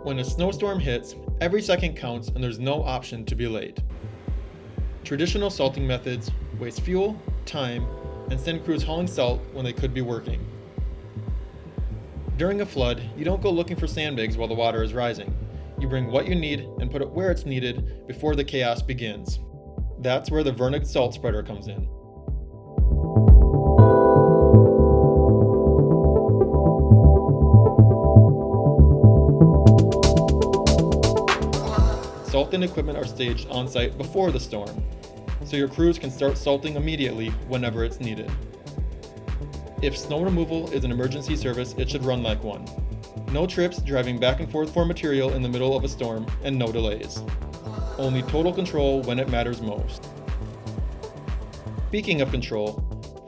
When a snowstorm hits, every second counts and there's no option to be late. Traditional salting methods waste fuel, time, and send crews hauling salt when they could be working. During a flood, you don't go looking for sandbags while the water is rising. You bring what you need and put it where it's needed before the chaos begins. That's where the Virnig Salt Spreader comes in. Salt and equipment are staged on site before the storm, so your crews can start salting immediately whenever it's needed. If snow removal is an emergency service, it should run like one. No trips driving back and forth for material in the middle of a storm, and no delays. Only total control when it matters most. Speaking of control,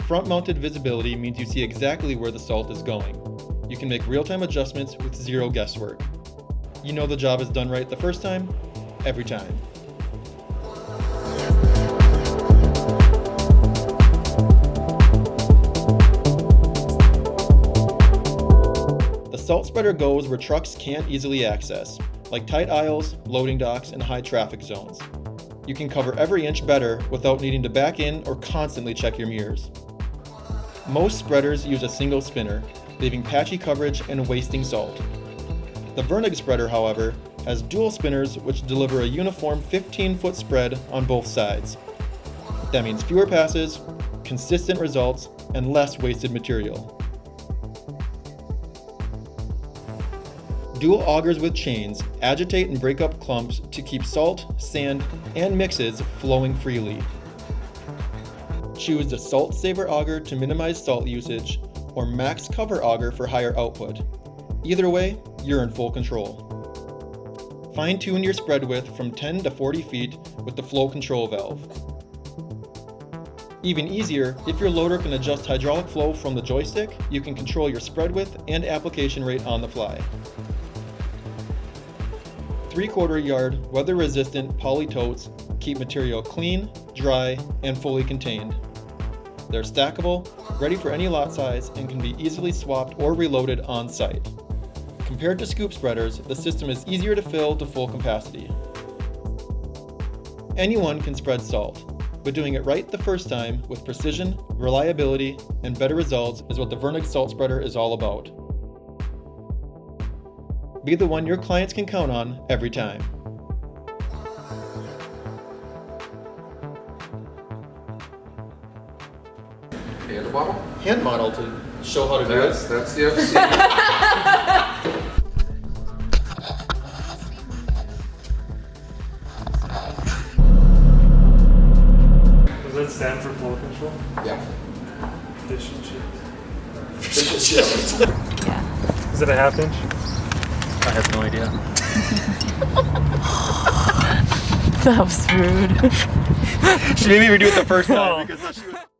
front-mounted visibility means you see exactly where the salt is going. You can make real-time adjustments with zero guesswork. You know the job is done right the first time, every time. The salt spreader goes where trucks can't easily access, like tight aisles, loading docks, and high traffic zones. You can cover every inch better without needing to back in or constantly check your mirrors. Most spreaders use a single spinner, leaving patchy coverage and wasting salt. The Virnig spreader, however, has dual spinners which deliver a uniform 15-foot spread on both sides. That means fewer passes, consistent results, and less wasted material. Dual augers with chains agitate and break up clumps to keep salt, sand, and mixes flowing freely. Choose the Salt Saver auger to minimize salt usage, or Max Cover auger for higher output. Either way, you're in full control. Fine-tune your spread width from 10 to 40 feet with the flow control valve. Even easier, if your loader can adjust hydraulic flow from the joystick, you can control your spread width and application rate on the fly. 3/4 yard weather-resistant poly totes keep material clean, dry, and fully contained. They're stackable, ready for any lot size, and can be easily swapped or reloaded on site. Compared to scoop spreaders, the system is easier to fill to full capacity. Anyone can spread salt, but doing it right the first time with precision, reliability, and better results is what the Virnig Salt Spreader is all about. Be the one your clients can count on every time. Hand model? Hand model to show how to do it. That's the FC. Does that stand for flow control? Yeah. Fish and chips. Fish and chips. Yeah. Is it a ½ inch? I have no idea. That was rude. She made me redo it the first time because she was...